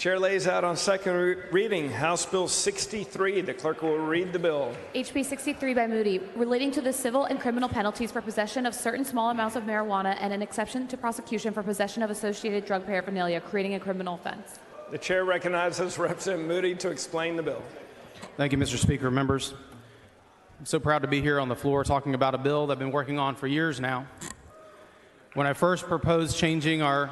Chair lays out on second reading House Bill 63. The clerk will read the bill. HB 63 by Moody, relating to the civil and criminal penalties for possession of certain small amounts of marijuana and an exception to prosecution for possession of associated drug paraphernalia, creating a criminal offense. The chair recognizes Representative Moody to explain the bill. Thank you, Mr. Speaker. Members, I'm so proud to be here on the floor talking about a bill that I've been working on for years now. When I first proposed changing our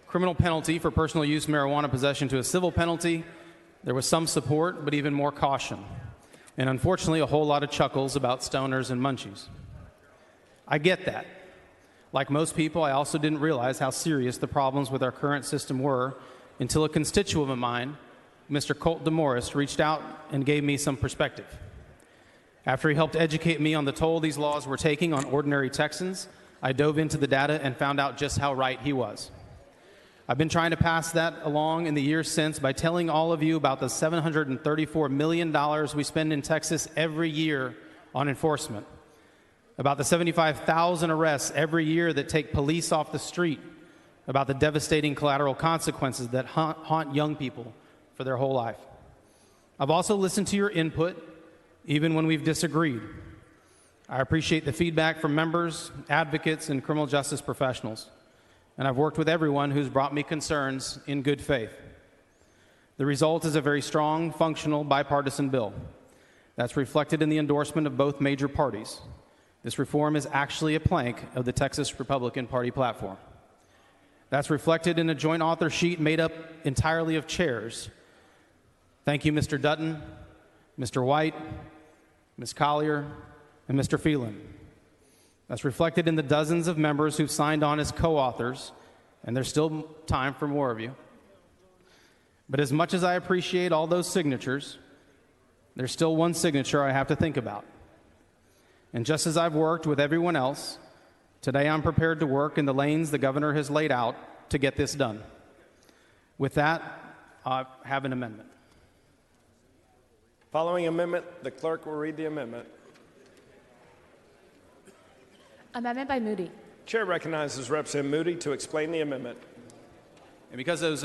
criminal penalty for personal use marijuana possession to a civil penalty, there was some support, but even more caution. And unfortunately, a whole lot of chuckles about stoners and munchies. I get that. Like most people, I also didn't realize how serious the problems with our current system were until a constituent of mine, Mr. Colt DeMorris, reached out and gave me some perspective. After he helped educate me on the toll these laws were taking on ordinary Texans, I dove into the data and found out just how right he was. I've been trying to pass that along in the years since by telling all of you about the $734 million we spend in Texas every year on enforcement, about the 75,000 arrests every year that take police off the street, about the devastating collateral consequences that haunt young people for their whole life. I've also listened to your input, even when we've disagreed. I appreciate the feedback from members, advocates, and criminal justice professionals. And I've worked with everyone who's brought me concerns in good faith. The result is a very strong, functional, bipartisan bill that's reflected in the endorsement of both major parties. This reform is actually a plank of the Texas Republican Party platform. That's reflected in a joint author sheet made up entirely of chairs. Thank you, Mr. Dutton, Mr. White, Ms. Collier, and Mr. Phelan. That's reflected in the dozens of members who've signed on as co-authors, and there's still time for more of you. But as much as I appreciate all those signatures, there's still one signature I have to think about. And just as I've worked with everyone else, today I'm prepared to work in the lanes the governor has laid out to get this done. With that, I have an amendment. Following amendment, the clerk will read the amendment. Amendment by Moody. Chair recognizes Representative Moody to explain the amendment. And because those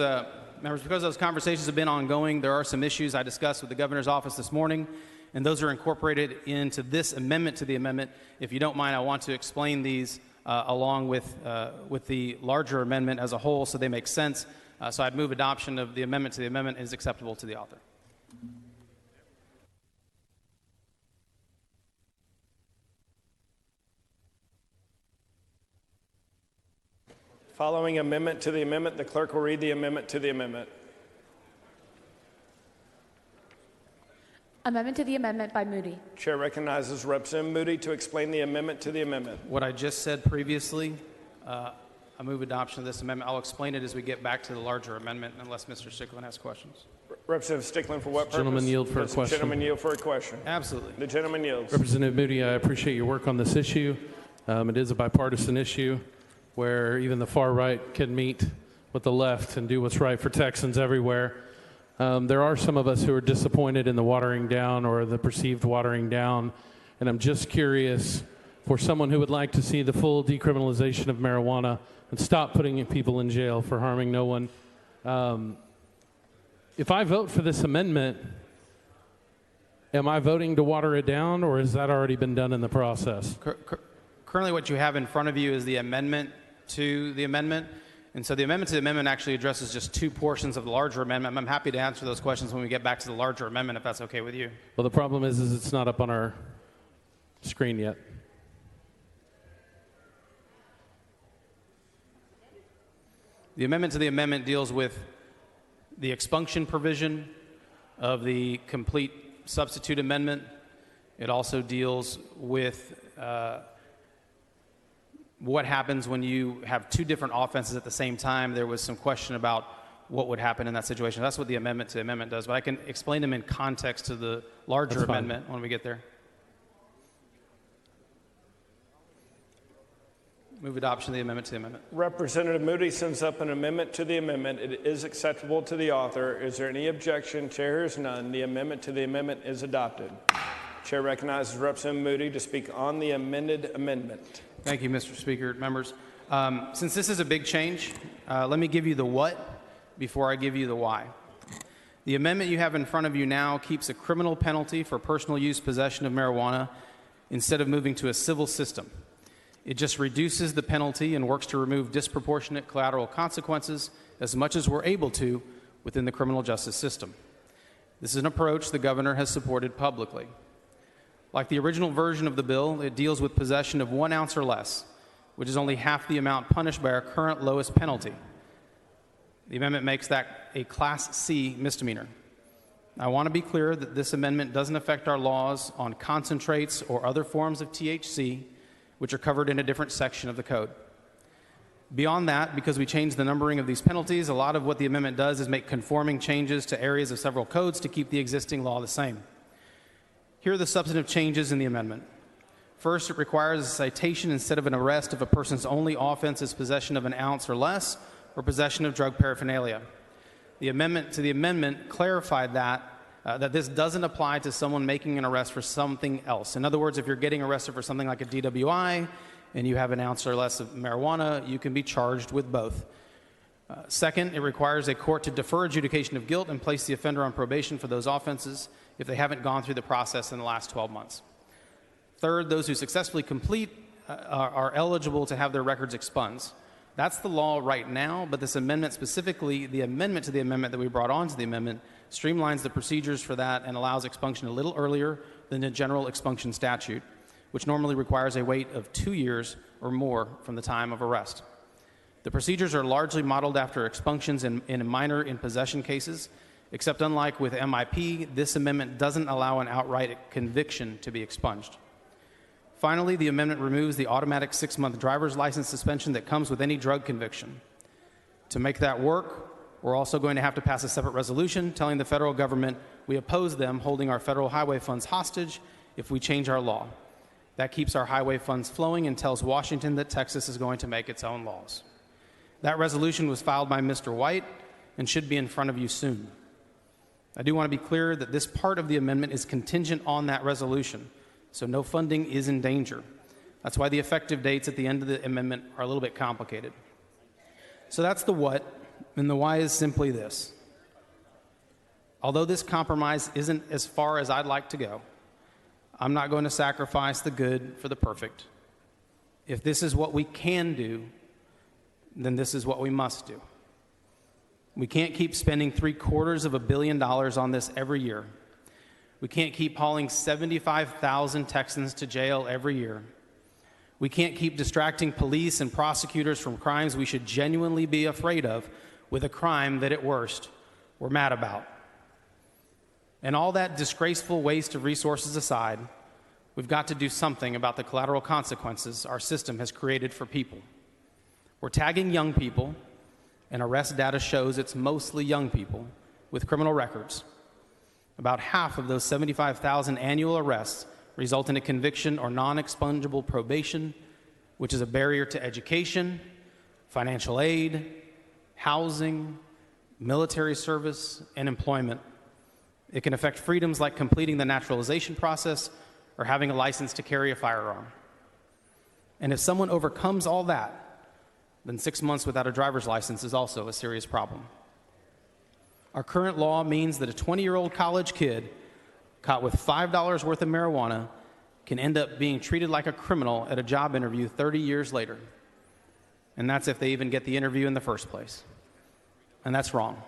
members, because those conversations have been ongoing, there are some issues I discussed with the governor's office this morning, and those are incorporated into this amendment to the amendment. If you don't mind, I want to explain these along with the larger amendment as a whole so they make sense. So I'd move adoption of the amendment to the amendment is acceptable to the author. Following amendment to the amendment, the clerk will read the amendment to the amendment. Amendment to the amendment by Moody. Chair recognizes Representative Moody to explain the amendment to the amendment. What I just said previously, I move adoption of this amendment. I'll explain it as we get back to the larger amendment, unless Mr. Stickland has questions. Representative Stickland, for what purpose? Gentleman yield for a question. Gentleman yield for a question. Absolutely. The gentleman yields. Representative Moody, I appreciate your work on this issue. It is a bipartisan issue where even the far right can meet with the left and do what's right for Texans everywhere. There are some of us who are disappointed in the watering down or the perceived watering down, and I'm just curious, for someone who would like to see the full decriminalization of marijuana and stop putting people in jail for harming no one, if I vote for this amendment, am I voting to water it down, or has that already been done in the process? Currently what you have in front of you is the amendment to the amendment. And so the amendment to the amendment actually addresses just two portions of the larger amendment. I'm happy to answer those questions when we get back to the larger amendment, if that's okay with you. Well, the problem is it's not up on our screen yet. The amendment to the amendment deals with the expunction provision of the complete substitute amendment. It also deals with what happens when you have two different offenses at the same time. There was some question about what would happen in that situation. That's what the amendment to the amendment does, but I can explain them in context to the larger amendment when we get there. Move adoption of the amendment to the amendment. Representative Moody sends up an amendment to the amendment. It is acceptable to the author. Is there any objection? Chair hears none. The amendment to the amendment is adopted. Chair recognizes Representative Moody to speak on the amended amendment. Thank you, Mr. Speaker. Members, since this is a big change, let me give you the what, before I give you the why. The amendment you have in front of you now keeps a criminal penalty for personal use possession of marijuana instead of moving to a civil system. It just reduces the penalty and works to remove disproportionate collateral consequences as much as we're able to within the criminal justice system. This is an approach the governor has supported publicly. Like the original version of the bill, it deals with possession of 1 ounce or less, which is only half the amount punished by our current lowest penalty. The amendment makes that a Class C misdemeanor. I want to be clear that this amendment doesn't affect our laws on concentrates or other forms of THC, which are covered in a different section of the code. Beyond that, because we changed the numbering of these penalties, a lot of what the amendment does is make conforming changes to areas of several codes to keep the existing law the same. Here are the substantive changes in the amendment. First, it requires a citation instead of an arrest if a person's only offense is possession of 1 ounce or less or possession of drug paraphernalia. The amendment to the amendment clarified that this doesn't apply to someone making an arrest for something else. In other words, if you're getting arrested for something like a DWI and you have 1 ounce or less of marijuana, you can be charged with both. Second, it requires a court to defer adjudication of guilt and place the offender on probation for those offenses if they haven't gone through the process in the last 12 months. Third, those who successfully complete are eligible to have their records expunged. That's the law right now, but this amendment, specifically the amendment to the amendment that we brought onto the amendment, streamlines the procedures for that and allows expunction a little earlier than the general expunction statute, which normally requires a wait of 2 years or more from the time of arrest. The procedures are largely modeled after expunctions in minor in possession cases, except unlike with MIP, this amendment doesn't allow an outright conviction to be expunged. Finally, the amendment removes the automatic 6-month driver's license suspension that comes with any drug conviction. To make that work, we're also going to have to pass a separate resolution telling the federal government we oppose them holding our federal highway funds hostage if we change our law. That keeps our highway funds flowing and tells Washington that Texas is going to make its own laws. That resolution was filed by Mr. White and should be in front of you soon. I do want to be clear that this part of the amendment is contingent on that resolution, so no funding is in danger. That's why the effective dates at the end of the amendment are a little bit complicated. So that's the what, and the why is simply this. Although this compromise isn't as far as I'd like to go, I'm not going to sacrifice the good for the perfect. If this is what we can do, then this is what we must do. We can't keep spending $750 million on this every year. We can't keep hauling 75,000 Texans to jail every year. We can't keep distracting police and prosecutors from crimes we should genuinely be afraid of with a crime that at worst we're mad about. And all that disgraceful waste of resources aside, we've got to do something about the collateral consequences our system has created for people. We're tagging young people, and arrest data shows it's mostly young people with criminal records. About half of those 75,000 annual arrests result in a conviction or non-expungible probation, which is a barrier to education, financial aid, housing, military service, and employment. It can affect freedoms like completing the naturalization process or having a license to carry a firearm. And if someone overcomes all that, then 6 months without a driver's license is also a serious problem. Our current law means that a 20-year-old college kid caught with $5 worth of marijuana can end up being treated like a criminal at a job interview 30 years later. And that's if they even get the interview in the first place. And that's wrong.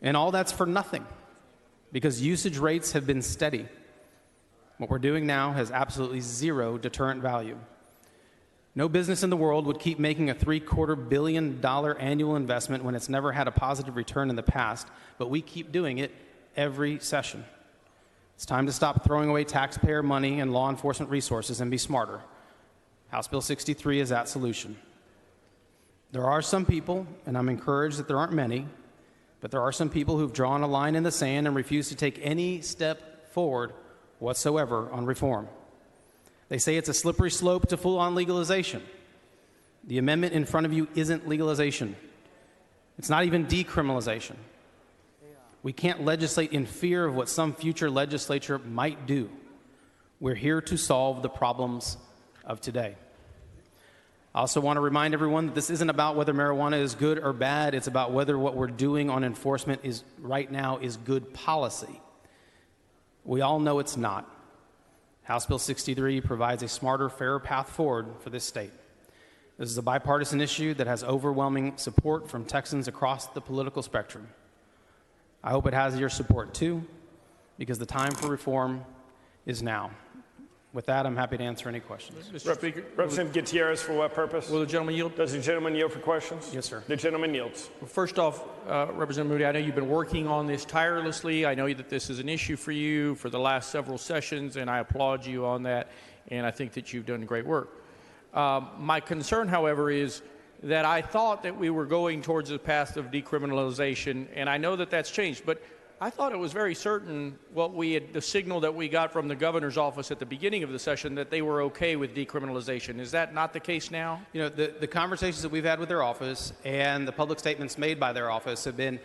And all that's for nothing, because usage rates have been steady. What we're doing now has absolutely zero deterrent value. No business in the world would keep making a $750 million annual investment when it's never had a positive return in the past, but we keep doing it every session. It's time to stop throwing away taxpayer money and law enforcement resources and be smarter. House Bill 63 is that solution. There are some people, and I'm encouraged that there aren't many, but there are some people who've drawn a line in the sand and refuse to take any step forward whatsoever on reform. They say it's a slippery slope to full-on legalization. The amendment in front of you isn't legalization. It's not even decriminalization. We can't legislate in fear of what some future legislature might do. We're here to solve the problems of today. I also want to remind everyone that this isn't about whether marijuana is good or bad. It's about whether what we're doing on enforcement is right now is good policy. We all know it's not. House Bill 63 provides a smarter, fairer path forward for this state. This is a bipartisan issue that has overwhelming support from Texans across the political spectrum. I hope it has your support too, because the time for reform is now. With that, I'm happy to answer any questions. Mr. Speaker, Representative Gutierrez, for what purpose? will the gentleman yield? Does the gentleman yield for questions? Yes, sir. The gentleman yields. First off, Representative Moody, I know you've been working on this tirelessly. I know that this is an issue for you for the last several sessions, and I applaud you on that, and I think that you've done great work. My concern, however, is that I thought that we were going towards the path of decriminalization, and I know that that's changed, but I thought it was very certain the signal that we got from the governor's office at the beginning of the session that they were okay with decriminalization. Is that not the case now? You know, the conversations that we've had with their office and the public statements made by their office have been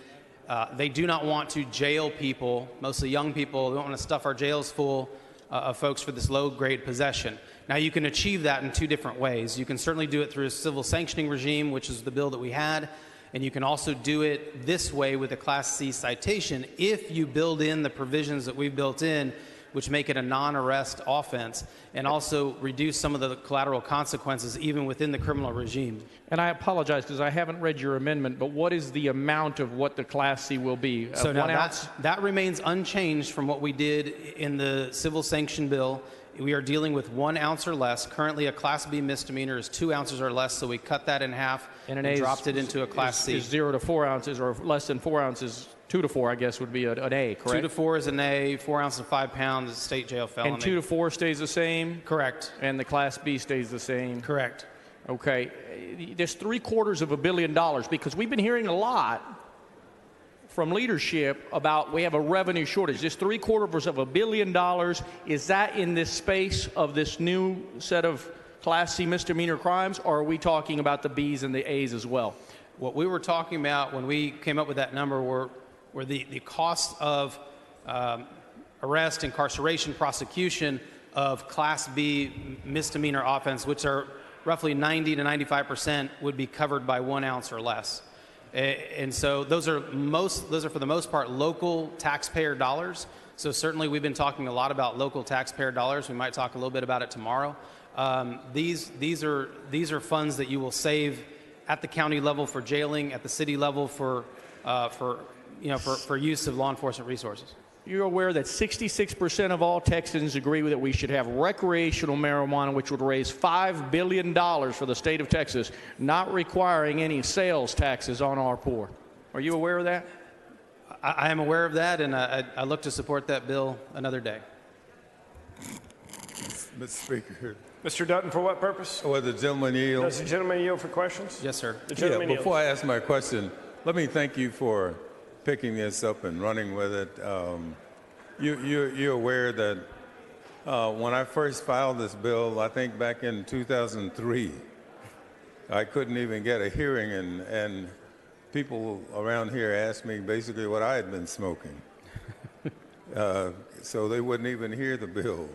they do not want to jail people, mostly young people. They don't want to stuff our jails full of folks for this low-grade possession. Now, you can achieve that in two different ways. You can certainly do it through a civil sanctioning regime, which is the bill that we had, and you can also do it this way with a Class C citation if you build in the provisions that we've built in, which make it a non-arrest offense, and also reduce some of the collateral consequences even within the criminal regime. And I apologize because I haven't read your amendment, but what is the amount of what the Class C will be? So now 1 ounce? that remains unchanged from what we did in the civil sanction bill. We are dealing with 1 ounce or less. Currently, a Class B misdemeanor is 2 ounces or less, so we cut that in half and dropped it into a Class C. Is 0 to 4 ounces, or less than 4 ounces, 2 to 4, I guess, would be an A, correct? 2 to 4 is an A, 4 ounces and 5 pounds is a state jail felony. And 2 to 4 stays the same? Correct. And the Class B stays the same? Correct. Okay. There's $750 million, because we've been hearing a lot from leadership about we have a revenue shortage. This $750 million, is that in this space of this new set of Class C misdemeanor crimes, or are we talking about the B's and the A's as well? What we were talking about when we came up with that number were the cost of arrest, incarceration, prosecution of Class B misdemeanor offense, which are roughly 90 to 95% would be covered by 1 ounce or less. And so those are for the most part local taxpayer dollars. So certainly we've been talking a lot about local taxpayer dollars. We might talk a little bit about it tomorrow. These are funds that you will save at the county level for jailing, at the city level for use of law enforcement resources. You're aware that 66% of all Texans agree that we should have recreational marijuana, which would raise $5 billion for the state of Texas, not requiring any sales taxes on our poor. Are you aware of that? I am aware of that, and I look to support that bill another day. Mr. Speaker. Mr. Dutton, for what purpose? Will the gentleman yield? Does the gentleman yield for questions? Yes, sir. The gentleman yields. Before I ask my question, let me thank you for picking this up and running with it. You're aware that when I first filed this bill, I think back in 2003, I couldn't even get a hearing, and people around here asked me basically what I had been smoking. So they wouldn't even hear the bill.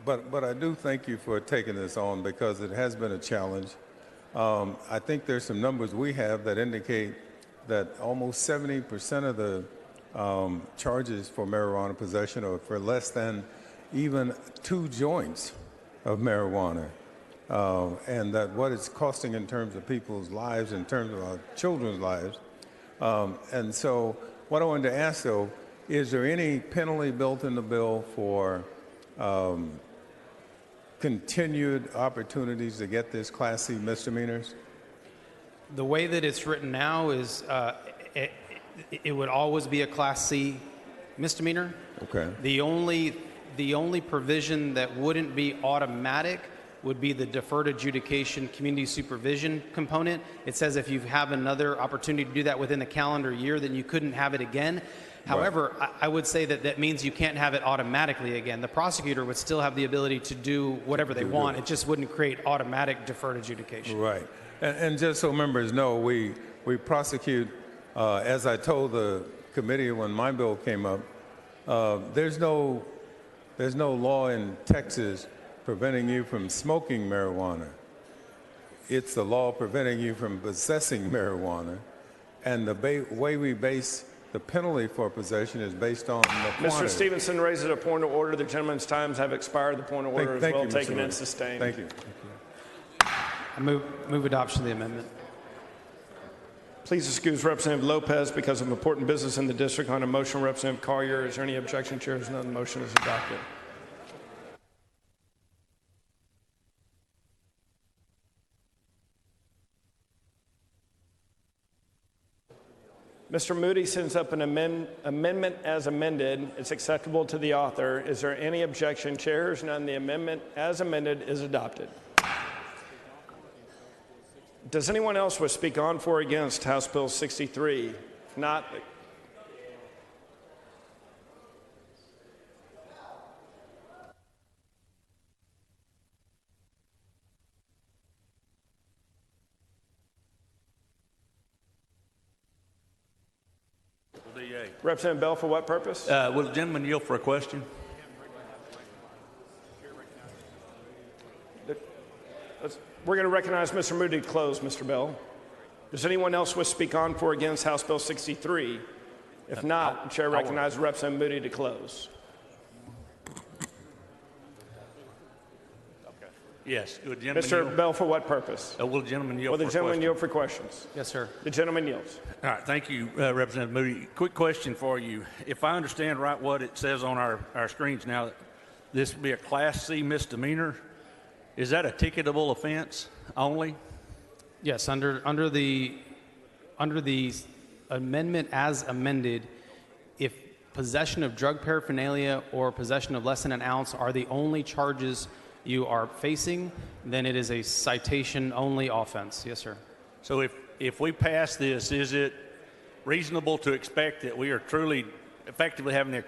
But I do thank you for taking this on, because it has been a challenge. I think there's some numbers we have that indicate that almost 70% of the charges for marijuana possession are for less than even 2 joints of marijuana. And that what it's costing in terms of people's lives, in terms of our children's lives. And so what I wanted to ask, though, is there any penalty built in the bill for continued opportunities to get this Class C misdemeanors? The way that it's written now is it would always be a Class C misdemeanor. Okay. The only provision that wouldn't be automatic would be the deferred adjudication community supervision component. It says if you have another opportunity to do that within the calendar year, then you couldn't have it again. However, right. I would say that means you can't have it automatically again. The prosecutor would still have the ability to do whatever they want. It just wouldn't create automatic deferred adjudication. Right. And just so members know, we prosecute, as I told the committee when my bill came up, there's no law in Texas preventing you from smoking marijuana. it's the law preventing you from possessing marijuana, and the way we base the penalty for possession is based on the quantity. Mr. Stevenson raises a point of order. The gentleman's times have expired. The point of order is well taken and sustained. Thank you. I move adoption of the amendment. Please excuse Representative Lopez because of important business in the district. On a motion, Representative Collier. Is there any objection? Chair is none. The motion is adopted. Mr. Moody sends up an amendment as amended. It's acceptable to the author. Is there any objection? Chair hears none. The amendment as amended is adopted. Does anyone else wish to speak on for or against House Bill 63? If not, Representative Bell, for what purpose? Will the gentleman yield for a question? We're going to recognize Mr. Moody to close, Mr. Bell. Does anyone else wish to speak on for or against House Bill 63? If not, the chair recognizes Representative Moody to close. Yes. Will the gentleman Mr. yield? Bell, for what purpose? Will the gentleman yield Will the for a gentleman question? yield for questions? Yes, sir. The gentleman yields. All right. Thank you, Representative Moody. Quick question for you. If I understand right what it says on our screens now, this would be a Class C misdemeanor. Is that a ticketable offense only? Yes, under the amendment as amended, if possession of drug paraphernalia or possession of less than an ounce are the only charges you are facing, then it is a citation-only offense. Yes, sir. So if we pass this, is it reasonable to expect that we are truly effectively having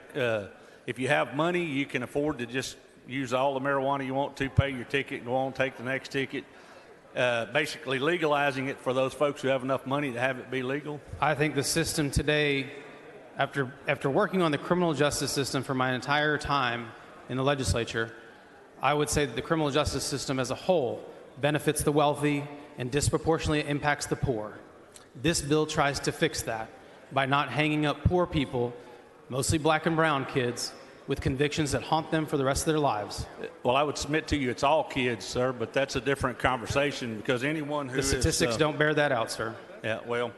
if you have money, you can afford to just use all the marijuana you want to, pay your ticket, and go on, take the next ticket, basically legalizing it for those folks who have enough money to have it be legal? I think the system today, after working on the criminal justice system for my entire time in the legislature, I would say that the criminal justice system as a whole benefits the wealthy and disproportionately impacts the poor. This bill tries to fix that by not hanging up poor people, mostly black and brown kids, with convictions that haunt them for the rest of their lives. Well, I would submit to you it's all kids, sir, but that's a different conversation because anyone who The statistics don't bear that out, sir. Yeah, well,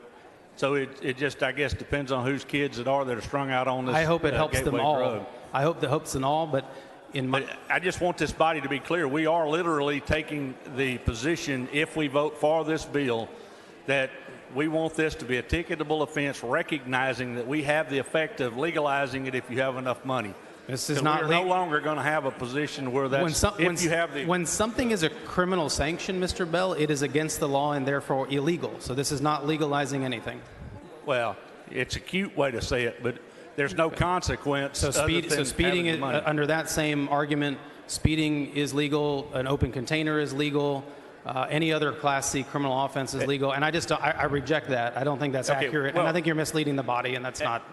so it just, I guess, depends on whose kids that are strung out on this. I hope it helps them gateway all. drug. I hope that helps them all, but But I just want this body to be clear. We are literally taking the position, if we vote for this bill, that we want this to be a ticketable offense, recognizing that we have the effect of legalizing it if you have enough money. this is not we're no longer going to have a position where that's when something is a criminal sanction, Mr. Bell, it is against the law and therefore illegal. So this is not legalizing anything. Well, it's a cute way to say it, but there's no consequence. So speeding having the money. under that same argument, speeding is legal, an open container is legal, any other Class C criminal offense is legal, and I reject that. I don't think that's accurate, and I think you're misleading the body, and that's not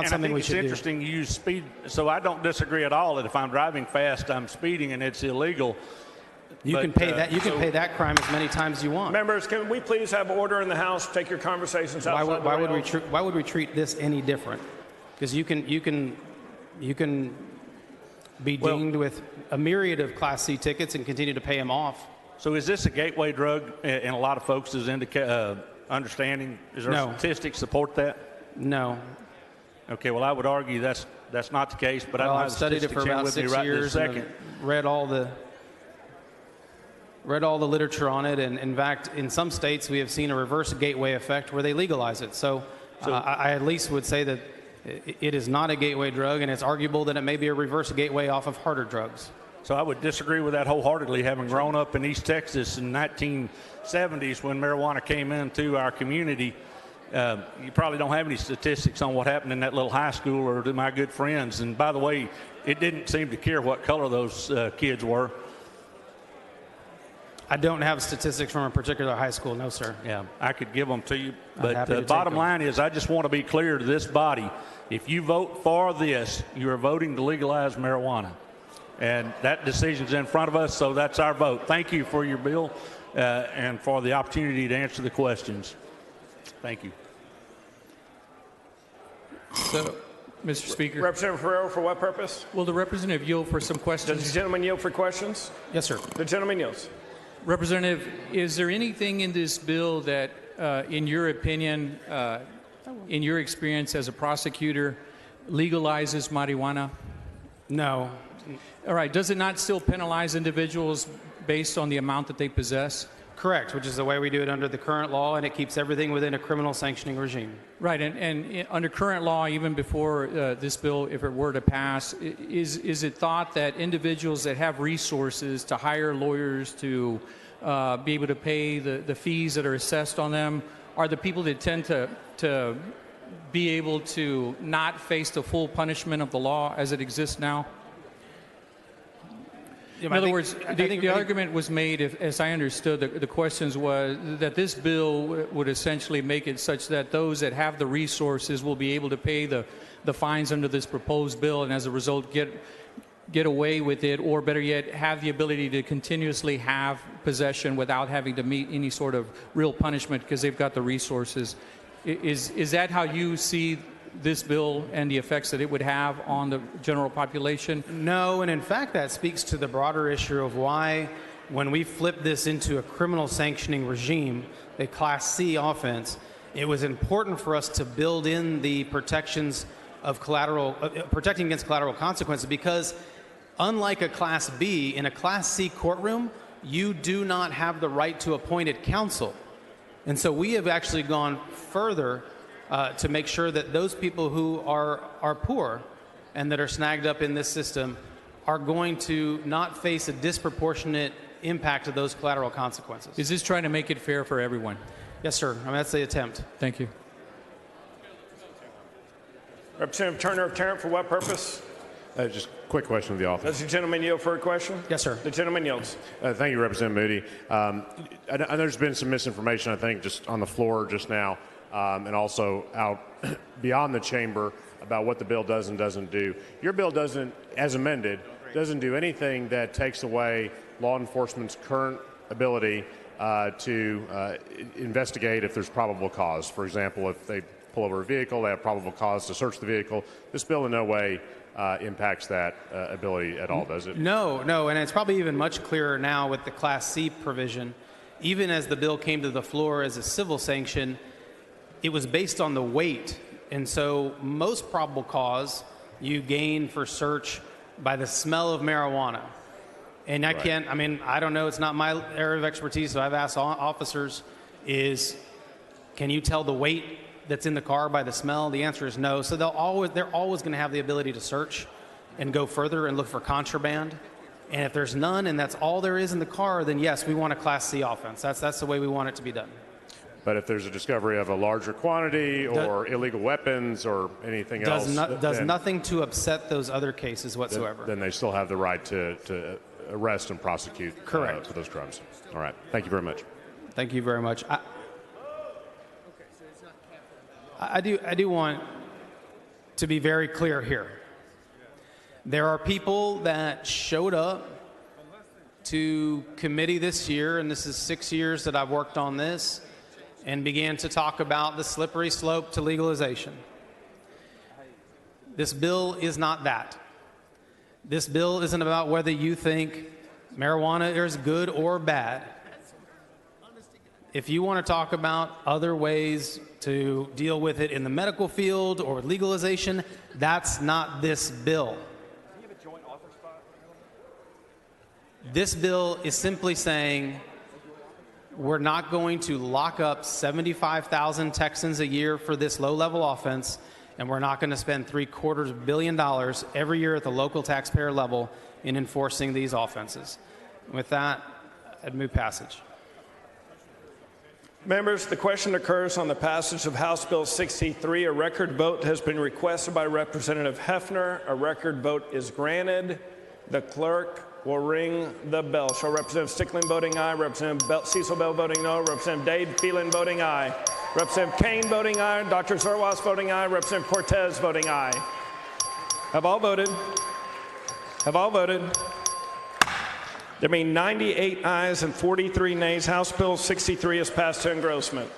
something we should do. It's interesting you use speed, so I don't disagree at all that if I'm driving fast, I'm speeding and it's illegal. You can pay that. You can pay that crime as many times as you want. Members, can we please have order in the House? Take your conversations outside. Why would we treat this any different? Because you can be dinged with a myriad of Class C tickets and continue to pay them off. So is this a gateway drug in a lot of folks' understanding? Is there statistics support that? No. Okay, well, I would argue that's not the case, but I don't have I've studied it for about 6 years and read all the literature on it, and in fact, in some states we have seen a reverse gateway effect where they legalize it. So I at least would say that it is not a gateway drug, and it's arguable that it may be a reverse gateway off of harder drugs. So I would disagree with that wholeheartedly, having grown up in East Texas in the 1970s when marijuana came into our community. You probably don't have any statistics on what happened in that little high school or to my good friends. And by the way, it didn't seem to care what color those kids were. I don't have statistics from a particular high school, no, sir. Yeah, I could give them to you. I'm happy But to the take bottom them. line is I just want to be clear to this body. If you vote for this, you are voting to legalize marijuana. And that decision's in front of us, so that's our vote. Thank you for your bill. and for the opportunity to answer the questions. Thank you. So, Mr. Speaker, Representative Herrero, for what purpose? will the representative yield for some Does questions? the gentleman yield for questions? Yes, sir. The gentleman yields. Representative, is there anything in this bill that, in your opinion, in your experience as a prosecutor, legalizes marijuana? No. All right. Does it not still penalize individuals based on the amount that they possess? Correct, which is the way we do it under the current law, and it keeps everything within a criminal sanctioning regime. Right. And under current law, even before this bill, if it were to pass, is it thought that individuals that have resources to hire lawyers to be able to pay the fees that are assessed on them are the people that tend to be able to not face the full punishment of the law as it exists now? In other words, the argument was made, as I understood, the questions was that this bill would essentially make it such that those that have the resources will be able to pay the fines under this proposed bill, and as a result get away with it, or better yet, have the ability to continuously have possession without having to meet any sort of real punishment because they've got the resources. Is that how you see this bill and the effects that it would have on the general population? No, and in fact, that speaks to the broader issue of why, when we flip this into a criminal sanctioning regime, a Class C offense, it was important for us to build in the protections of protecting against collateral consequences, because unlike a Class B, in a Class C courtroom, you do not have the right to appointed counsel. And so we have actually gone further to make sure that those people who are poor and that are snagged up in this system are going to not face a disproportionate impact of those collateral consequences. Is this trying to make it fair for everyone? Yes, sir. I mean, that's the attempt. Thank you. Representative Turner of Tarrant, for what purpose? Just a quick question of the office. Does the gentleman yield for a question? Yes, sir. The gentleman yields. Thank you, Representative Moody. I know there's been some misinformation, I think, just on the floor just now, and also out beyond the chamber about what the bill does and doesn't do. Your bill doesn't, as amended, doesn't do anything that takes away law enforcement's current ability to investigate if there's probable cause. For example, if they pull over a vehicle, they have probable cause to search the vehicle. This bill in no way impacts that ability at all, does it? No, and it's probably even much clearer now with the Class C provision. Even as the bill came to the floor as a civil sanction, it was based on the weight. And so most probable cause you gain for search by the smell of marijuana. And I can't, I mean, I don't know, it's not my area of expertise, so I've asked officers can you tell the weight that's in the car by the smell? The answer is no. So they're always going to have the ability to search and go further and look for contraband. And if there's none and that's all there is in the car, then yes, we want a Class C offense. That's the way we want it to be done. But if there's a discovery of a larger quantity or illegal weapons or anything else, does nothing to upset those other cases whatsoever. Then they still have the right to arrest and prosecute Correct. For those crimes. All right. Thank you very much. Thank you very much. I do want to be very clear here. There are people that showed up to committee this year, and this is 6 years that I've worked on this, and began to talk about the slippery slope to legalization. This bill is not that. This bill isn't about whether you think marijuana is good or bad. If you want to talk about other ways to deal with it in the medical field or with legalization, that's not this bill. This bill is simply saying we're not going to lock up 75,000 Texans a year for this low-level offense, and we're not going to spend $750 million every year at the local taxpayer level in enforcing these offenses. With that, I'd move passage. Members, the question occurs on the passage of House Bill 63. A record vote has been requested by Representative Hefner. A record vote is granted. The clerk will ring the bell. Show Representative Stickland voting aye, Representative Cecil Bell voting no, Representative Dade Phelan voting aye, Representative Kane voting aye, Dr. Zerwas voting aye, Representative Cortez voting aye. Have all voted? Have all voted? There being 98 ayes and 43 nays, House Bill 63 is passed to engrossment.